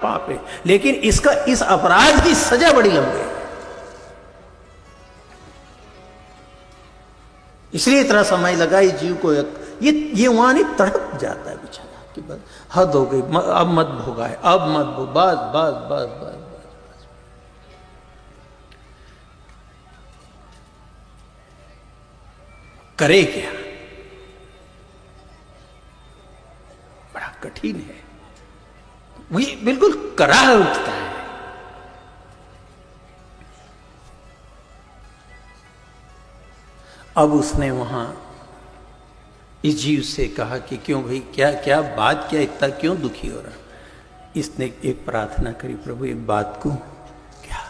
पाप है, लेकिन इसका इस अपराध की सजा बड़ी लंबी है। इसलिए इतना समय लगा इस जीव को, ये वहां नहीं तड़प जाता है बेचारा कि बस हद हो गई, अब मत भोगा है, अब मत भोग, बस बस बस बस बस। करे क्या? बड़ा कठिन है, वही बिल्कुल कराह उठता है। अब उसने वहां इस जीव से कहा कि क्यों भाई, क्या क्या बात, क्या इतना क्यों दुखी हो रहा? इसने एक प्रार्थना करी, प्रभु एक बात को, क्या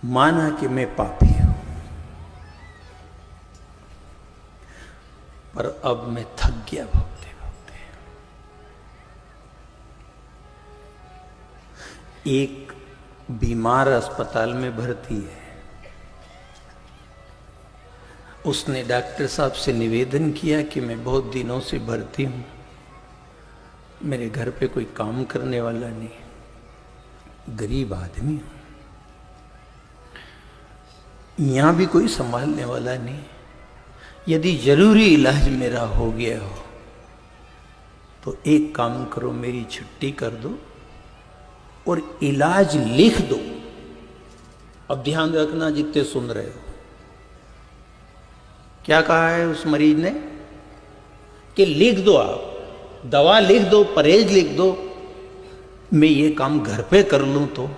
माना कि मैं पापी हूं, पर अब मैं थक गया भोगते भोगते। एक बीमार अस्पताल में भर्ती है, उसने डॉक्टर साहब से निवेदन किया कि मैं बहुत दिनों से भर्ती हूं, मेरे घर पे कोई काम करने वाला नहीं, गरीब आदमी हूं, यहां भी कोई संभालने वाला नहीं, यदि जरूरी इलाज मेरा हो गया हो तो एक काम करो, मेरी छुट्टी कर दो और इलाज लिख दो। अब ध्यान रखना जितने सुन रहे हो, क्या कहा है उस मरीज ने कि लिख दो, आप दवा लिख दो, परहेज लिख दो, मैं ये काम घर पे कर लूं तो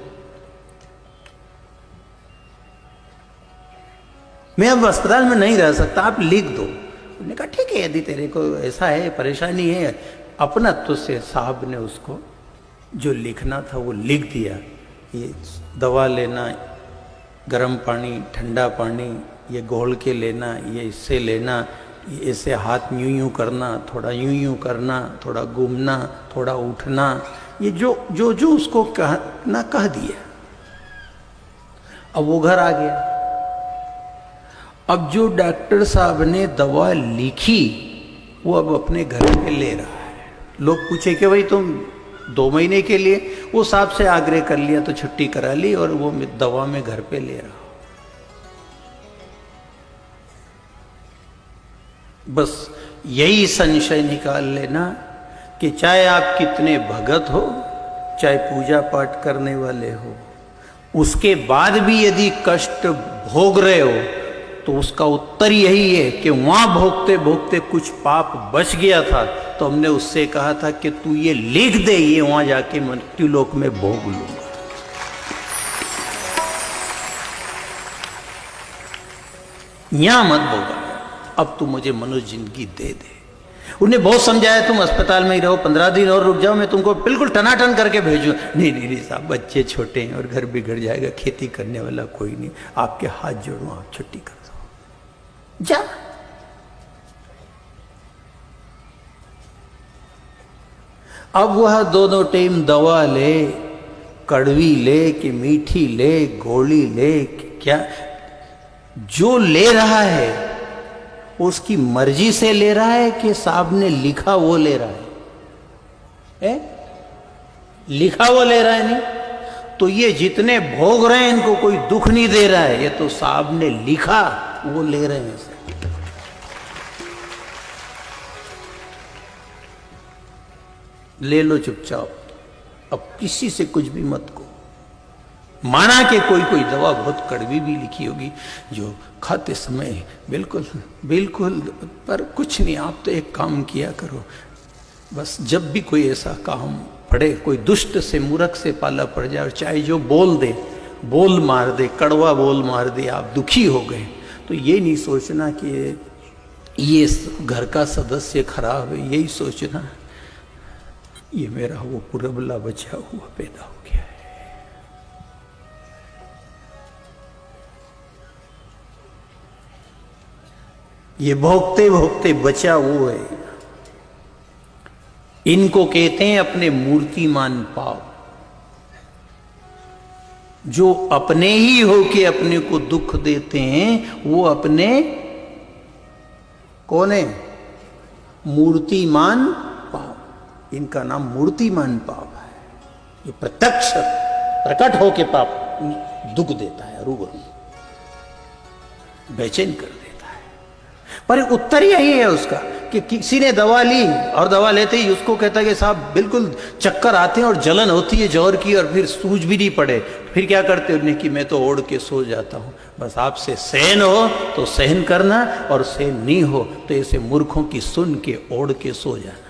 मैं अब अस्पताल में नहीं रह सकता, आप लिख दो। उन्होंने कहा ठीक है, यदि तेरे को ऐसा है, परेशानी है, अपना तो से साहब ने उसको जो लिखना था वो लिख दिया। ये दवा लेना, गर्म पानी, ठंडा पानी, ये घोल के लेना, ये इससे लेना, ये ऐसे हाथ यूं यूं करना, थोड़ा यूं यूं करना, थोड़ा घूमना, थोड़ा उठना, ये जो जो जो उसको कहना कह दिया। अब वो घर आ गया। अब जो डॉक्टर साहब ने दवा लिखी वो अब अपने घर पे ले रहा है। लोग पूछे कि भाई तुम 2 महीने के लिए, वो साहब से आग्रह कर लिया तो छुट्टी करा ली और वो दवा में घर पे ले रहा। बस यही संशय निकाल लेना कि चाहे आप कितने भगत हो, चाहे पूजा पाठ करने वाले हो, उसके बाद भी यदि कष्ट भोग रहे हो तो उसका उत्तर यही है कि वहां भोगते भोगते कुछ पाप बच गया था, तो हमने उससे कहा था कि तू ये लिख दे, ये वहां जाके मृत्युलोक में भोग लूंगा। यहां मत भोगा, अब तू मुझे मनुष्य जिंदगी दे दे। उन्हें बहुत समझाया, तुम अस्पताल में ही रहो, 15 दिन और रुक जाओ, मैं तुमको बिल्कुल टनाटन करके भेजू। नहीं नहीं नहीं साहब, बच्चे छोटे हैं और घर बिगड़ जाएगा, खेती करने वाला कोई नहीं, आपके हाथ जोड़ू, आप छुट्टी कर दो, जा। अब वह दोनों टाइम दवा ले, कड़वी ले कि मीठी ले, गोली ले कि क्या, जो ले रहा है उसकी मर्जी से ले रहा है कि साहब ने लिखा वो ले रहा है? लिखा वो ले रहा है नहीं तो ये जितने भोग रहे हैं इनको कोई दुख नहीं दे रहा है, ये तो साहब ने लिखा वो ले रहे हैं। ले लो चुपचाप, अब किसी से कुछ भी मत को। माना कि कोई कोई दवा बहुत कड़वी भी लिखी होगी जो खाते समय बिल्कुल बिल्कुल, पर कुछ नहीं, आप तो एक काम किया करो, बस जब भी कोई ऐसा काम पड़े, कोई दुष्ट से मूर्ख से पाला पड़ जाए, और चाहे जो बोल दे, बोल मार दे, कड़वा बोल मार दे, आप दुखी हो गए, तो ये नहीं सोचना कि ये घर का सदस्य खराब है, यही सोचना ये मेरा वो पुरबला बचा हुआ पैदा हो गया है। ये भोगते भोगते बचा वो है। इनको कहते हैं अपने मूर्तिमान पाप। जो अपने ही हो के अपने को दुख देते हैं वो अपने कौन है? मूर्तिमान पाप। इनका नाम मूर्तिमान पाप है। जो प्रत्यक्ष प्रकट होके पाप दुख देता है, रूबरू बेचैन कर देता है। पर उत्तर यही है उसका कि किसी ने दवा ली और दवा लेते ही उसको कहता है कि साहब बिल्कुल चक्कर आते हैं और जलन होती है जोर की, और फिर सूझ भी नहीं पड़े, फिर क्या करते उन्हें कि मैं तो ओढ़ के सो जाता हूं। बस आपसे सहन हो तो सहन करना, और सहन नहीं हो तो ऐसे मूर्खों की सुन के ओढ़ के सो जाना।